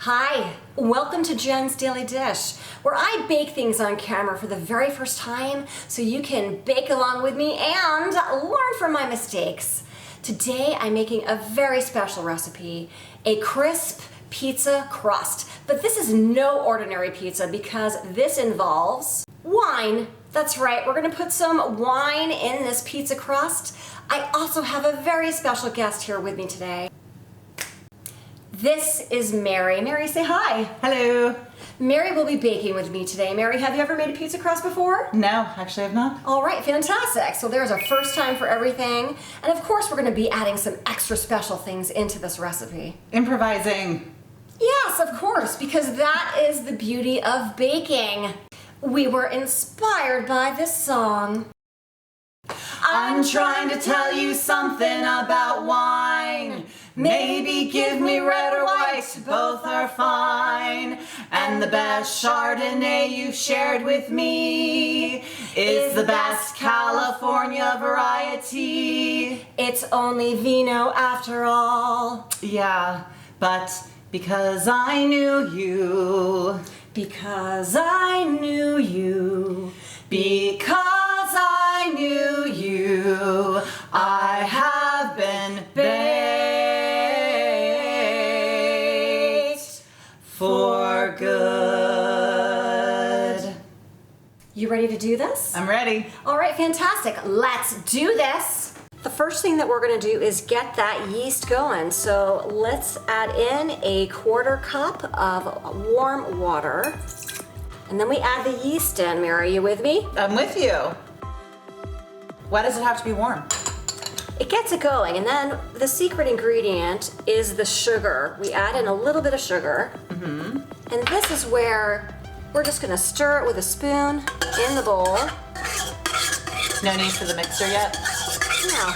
Hi, welcome to Jen's Daily Dish, where I bake things on camera for the very first time so you can bake along with me and learn from my mistakes. Today I'm making a very special recipe, a crisp pizza crust. But this is no ordinary pizza because this involves wine. That's right, we're gonna put some wine in this pizza crust. I also have a very special guest here with me today. This is Mary. Mary, say hi. Hello. Mary will be baking with me today. Mary, have you ever made a pizza crust before? No, actually I've not. All right, fantastic. So there's a first time for everything. And of course, we're gonna be adding some extra special things into this recipe. Improvising. Yes, of course, because that is the beauty of baking. We were inspired by this song. I'm trying to tell you something about wine. Maybe give me red or white, both are fine. And the best Chardonnay you've shared with me is the best California variety. It's only vino after all. Yeah, but because I knew you. Because I knew you. Because I knew you, I have been baked for good. You ready to do this? I'm ready. All right, fantastic. Let's do this. The first thing that we're gonna do is get that yeast going. So let's add in a 1/4 cup of warm water. And then we add the yeast in. Mary, are you with me? I'm with you. Why does it have to be warm? It gets it going, and then the secret ingredient is the sugar. We add in a little bit of sugar. And this is where we're just gonna stir it with a spoon in the bowl. No need for the mixer yet? Now,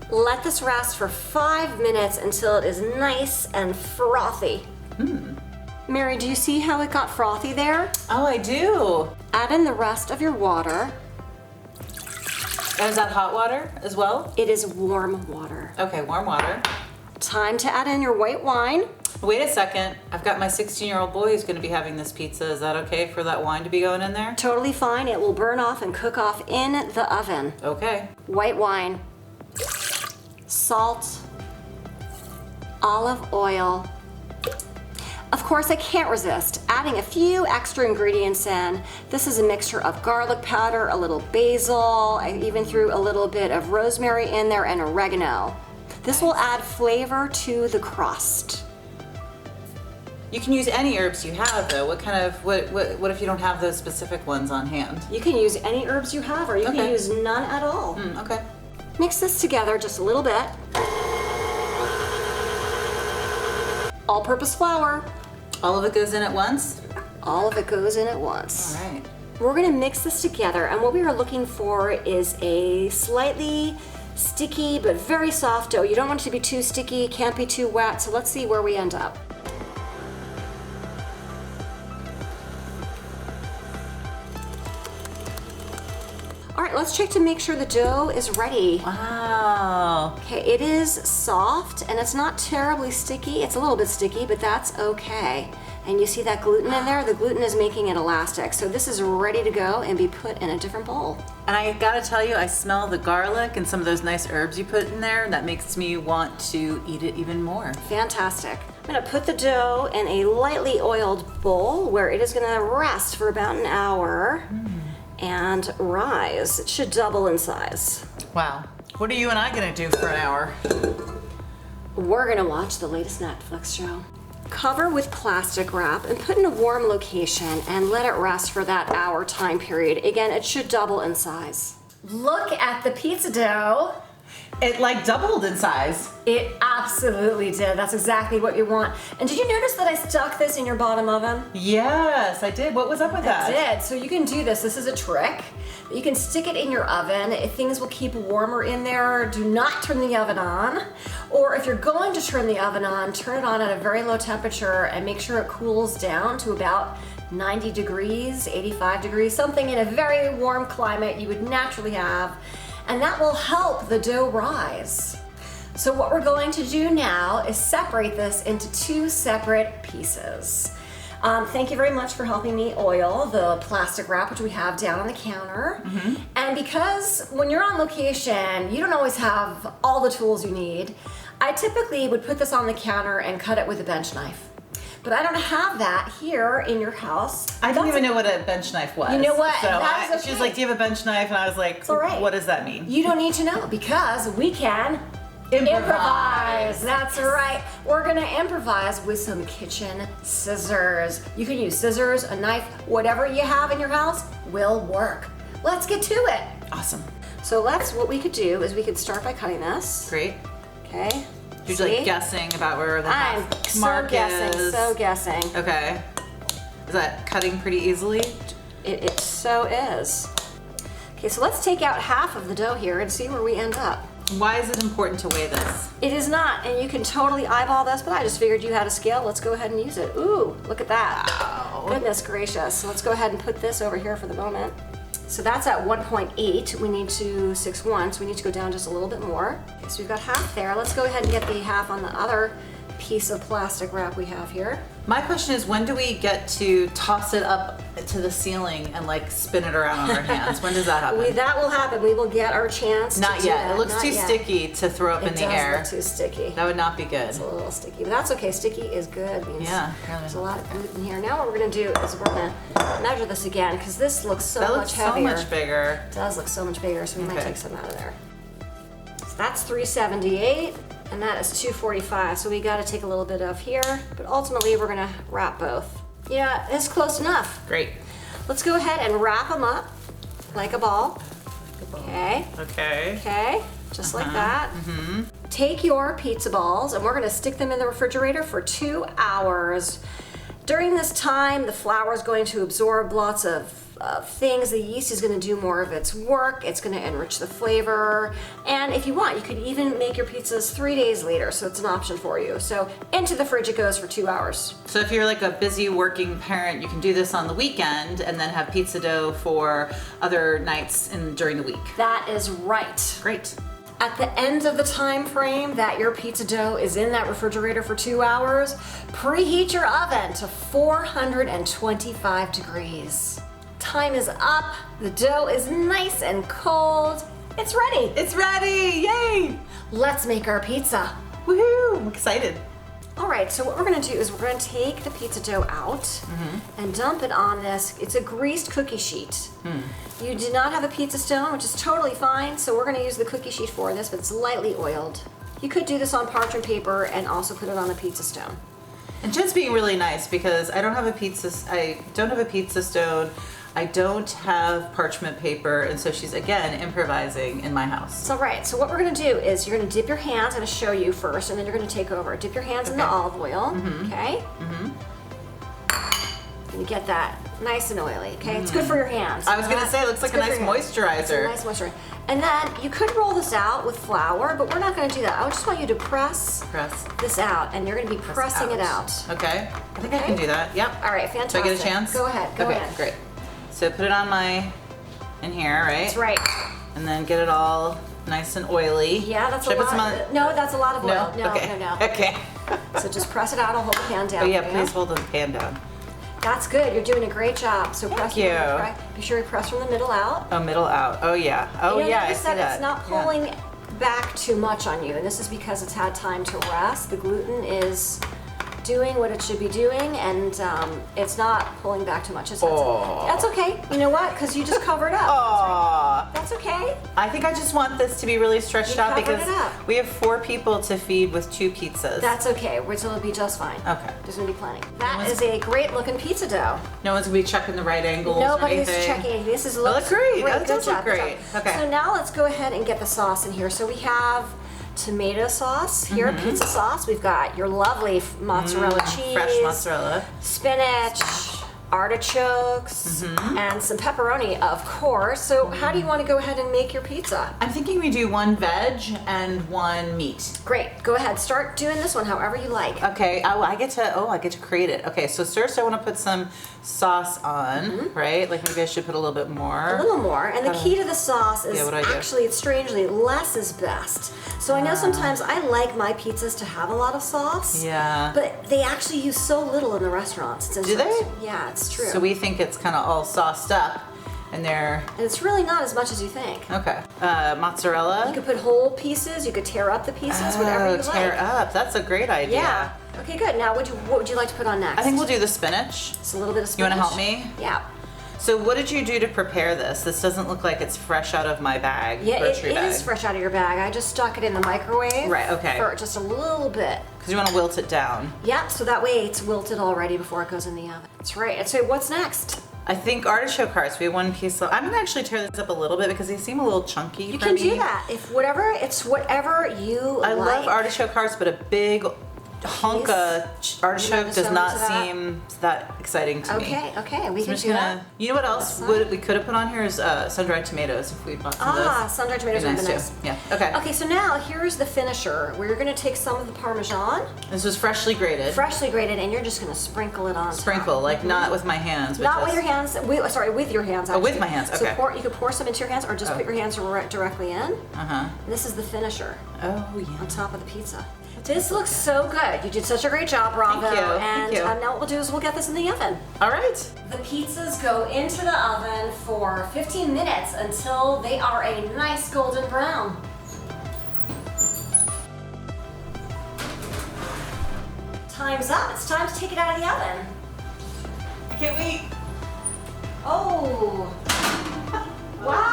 let this rest for 5 minutes until it is nice and frothy. Mary, do you see how it got frothy there? Oh, I do. Add in the rest of your water. And is that hot water as well? It is warm water. Okay, warm water. Time to add in your white wine. Wait a second. I've got my 16-year-old boy who's going to be having this pizza. Is that okay for that wine to be going in there? Totally fine. It will burn off and cook off in the oven. Okay. White wine, salt, olive oil. Of course, I can't resist adding a few extra ingredients in. This is a mixture of garlic powder, a little basil. I even threw a little bit of rosemary in there and oregano. This will add flavor to the crust. You can use any herbs you have, though. What if you don't have those specific ones on hand? You can use any herbs you have, or you can use none at all. Okay. Mix this together just a little bit. All-purpose flour. All of it goes in at once? All of it goes in at once. All right. We're gonna mix this together, and what we are looking for is a slightly sticky but very soft dough. You don't want it to be too sticky, can't be too wet, so let's see where we end up. All right, let's check to make sure the dough is ready. Wow. Okay, it is soft and it's not terribly sticky. It's a little bit sticky, but that's okay. And you see that gluten in there? The gluten is making it elastic. So this is ready to go and be put in a different bowl. And I gotta tell you, I smell the garlic and some of those nice herbs you put in there. That makes me want to eat it even more. Fantastic. I'm gonna put the dough in a lightly oiled bowl where it is gonna rest for about an hour and rise. It should double in size. Wow. What are you and I gonna do for an hour? We're gonna watch the latest Netflix show. Cover with plastic wrap and put in a warm location and let it rest for that hour time period. Again, it should double in size. Look at the pizza dough. It like doubled in size. It absolutely did. That's exactly what you want. And did you notice that I stuck this in your bottom oven? Yes, I did. What was up with that? I did. So you can do this. This is a trick. You can stick it in your oven. Things will keep warmer in there. Do not turn the oven on. Or if you're going to turn the oven on, turn it on at a very low temperature and make sure it cools down to about 90 degrees, 85 degrees, something in a very warm climate you would naturally have. And that will help the dough rise. So what we're going to do now is separate this into 2 separate pieces. Thank you very much for helping me oil the plastic wrap, which we have down on the counter. And because when you're on location, you don't always have all the tools you need, I typically would put this on the counter and cut it with a bench knife. But I don't have that here in your house. I didn't even know what a bench knife was. You know what? So she was like, do you have a bench knife? And I was like, all right. What does that mean? You don't need to know because we can improvise. That's right. We're gonna improvise with some kitchen scissors. You can use scissors, a knife, whatever you have in your house will work. Let's get to it. Awesome. So what we could do is we could start by cutting this. Great. Okay. You're like guessing about where the I'm mark is. so guessing. Okay. Is that cutting pretty easily? It so is. Okay, so let's take out half of the dough here and see where we end up. Why is it important to weigh this? It is not, and you can totally eyeball this, but I just figured you had a scale. Let's go ahead and use it. Ooh, look at that. Wow. Goodness gracious. So let's go ahead and put this over here for the moment. So that's at 1.8. We need to 6.1, so we need to go down just a little bit more. Okay, so we've got half there. Let's go ahead and get the half on the other piece of plastic wrap we have here. My question is, when do we get to toss it up to the ceiling and like spin it around on our hands? When does that happen? That will happen. We will get our chance. Not to yet. Do that. It looks Not too yet. sticky to throw up in the air. It does look too sticky. That would not be good. It's a little sticky, but that's okay. Sticky is good. It means Yeah, there's a lot of gluten here. Now what we're gonna do is we're gonna measure this again because this looks so That much looks so heavier. much bigger. It does look so much bigger, so we might Okay. take some out of there. So that's 378, and that is 245. So we got to take a little bit of here, but ultimately we're gonna wrap both. Yeah, it's close enough. Great. Let's go ahead and wrap them up like a ball. Okay. Okay. Okay, just like that. Take your pizza balls and we're gonna stick them in the refrigerator for 2 hours. During this time, the flour is going to absorb lots of things. The yeast is gonna do more of its work. It's gonna enrich the flavor. And if you want, you could even make your pizzas 3 days later, so it's an option for you. So into the fridge it goes for 2 hours. So if you're like a busy working parent, you can do this on the weekend and then have pizza dough for other nights during the week. That is right. Great. At the end of the time frame that your pizza dough is in that refrigerator for 2 hours, preheat your oven to 425 degrees. Time is up, the dough is nice and cold. It's ready. It's ready, yay! Let's make our pizza. Woohoo, I'm excited. All right, so what we're gonna do is we're gonna take the pizza dough out and dump it on this. It's a greased cookie sheet. You do not have a pizza stone, which is totally fine, so we're gonna use the cookie sheet for this, but it's lightly oiled. You could do this on parchment paper and also put it on a pizza stone. And Jen's being really nice because I don't have a pizza stone. I don't have parchment paper, and so she's again improvising in my house. It's all right. So what we're gonna do is you're gonna dip your hands. I'm gonna show you first, and then you're gonna take over. Dip your hands in the olive oil. Okay. And you get that nice and oily. Okay. It's good for your hands. I was gonna say, it looks like a nice moisturizer. It's a nice moisturizer. And then you could roll this out with flour, but we're not gonna do that. I just want you to press this out, and you're gonna be pressing it out. Okay. I think I can do that. Yep. All right. Fantastic. Do I get a chance? Go ahead. Go ahead. Great. So put it on in here, right? That's right. And then get it all nice and oily. Yeah, that's Should a I put some lot. No, that's a lot of oil. No, okay. no. Okay. So just press it out. I'll hold the pan down. Oh yeah, for you. please hold the pan down. That's good. You're doing a great job. So Thank you. Be sure you press from the middle out. Oh, middle out. Oh yeah. Oh yeah, I notice see that that. it's not pulling back too much on you, and this is because it's had time to rest. The gluten is doing what it should be doing, and it's not pulling back too much. That's okay. You know what? Because you just covered up. Aww. That's okay. I think I just want this to be really stretched out covered because it up. we have 4 people to feed with 2 pizzas. That's okay. It'll be just fine. Okay. There's gonna be plenty. That is a great looking pizza dough. No one's gonna be checking the right angles. Nobody or is anything. checking. This is That looks great. That Good does look job, good great. job. Okay. So now let's go ahead and get the sauce in here. So we have tomato sauce here, pizza sauce. We've got your lovely mozzarella cheese, Fresh mozzarella. spinach, artichokes, and some pepperoni, of course. So how do you want to go ahead and make your pizza? I'm thinking we do 1 veg and 1 meat. Great, go ahead, start doing this one however you like. Okay, I get to create it. Okay, so first I want to put some sauce on, right? Like maybe I should put a little bit more. A little more, and the key to the sauce is what do I do? actually, it's strangely, less is best. So I know sometimes I like my pizzas to have a lot of sauce. Yeah. But they actually use so little in the restaurants. It's Do they? Yeah, it's true. So we think it's kind of all sauced up, and they're... And it's really not as much as you think. Okay. Mozzarella. You could put whole pieces, you could tear up the pieces, whatever you like. Tear up. That's a great idea. Yeah. Okay, good. Now, what would you like to put on next? I think we'll do the spinach. Just a little bit of You spinach. want to help me? Yeah. So what did you do to prepare this? This doesn't look like it's fresh out of my bag. Yeah, grocery it bag. is fresh out of your bag. I just stuck it in the microwave. Right, okay. For just a little bit. Because you want to wilt it down. Yeah, so that way it's wilted already before it goes in the oven. That's right. And so what's next? I think artichoke hearts. We have 1 piece. I'm gonna actually tear this up a little bit because they seem a little chunky. You for can me. do that. It's whatever you I like. love artichoke hearts, but a big hunk of artichoke just does go not into that? seem that exciting to me. Okay, we So can I'm just do that. gonna. You know what else we could have put on here is sun-dried tomatoes if we bought some of those. Sun-dried tomatoes would Be be nice nice. too. Yeah. Okay. Okay, so now here's the finisher. We're gonna take some of the Parmesan, This was freshly grated. freshly grated, and you're just gonna sprinkle it on Sprinkle, top. like not with my hands. But Not just, with your hands. With your hands. Oh, with actually. my hands, So okay. you could pour some into your hands, or just put your hands directly in. Uh-huh. This is the finisher Oh yeah. on top of the pizza. This looks so good. You did such a great job, Bravo. Thank you, And thank you. now what we'll do is we'll get this in the oven. All right. The pizzas go into the oven for 15 minutes until they are a nice golden brown. Time's up. It's time to take it out of the oven. I can't wait. Oh. Wow. Look at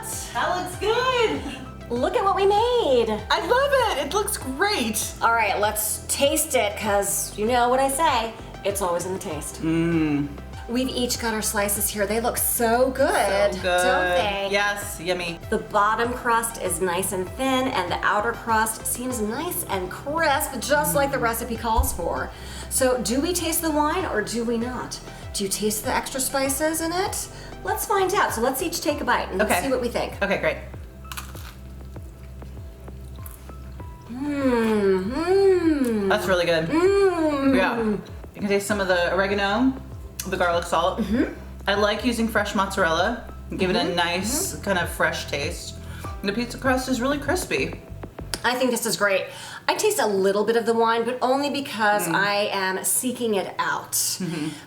that. That looks good. Look at what we made. I love it. It looks great. All right, let's taste it, because you know what I say. It's always in the taste. Mmm. We've each got our slices here. They look so good, So good. don't they? Yes, yummy. The bottom crust is nice and thin, and the outer crust seems nice and crisp, just like the recipe calls for. So do we taste the wine or do we not? Do you taste the extra spices in it? Let's find out. So let's each take a bite and let's see what we think. Okay, great. Mmm. That's really good. Mmm. Yeah. You can taste some of the oregano, the garlic salt. I like using fresh mozzarella. Give it a nice kind of fresh taste. The pizza crust is really crispy. I think this is great. I taste a little bit of the wine, but only because I am seeking it out.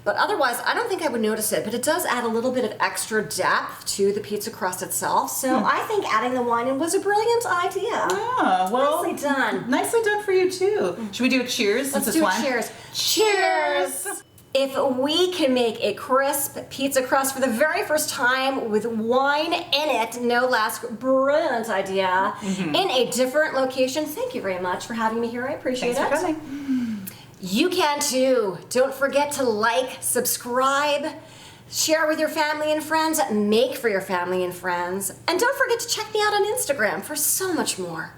But otherwise, I don't think I would notice it, but it does add a little bit of extra depth to the pizza crust itself. So I think adding the wine in was a brilliant idea. Yeah, well, Nicely done. Nicely done for you too. Should we do a cheers? Let's since do it's a wine? cheers. Cheers! If we can make a crisp pizza crust for the very first time with wine in it, no less, brilliant idea, in a different location. Thank you very much for having me here. I appreciate Thanks for it. coming. You can too. Don't forget to like, subscribe, share with your family and friends, make for your family and friends, and don't forget to check me out on Instagram for so much more.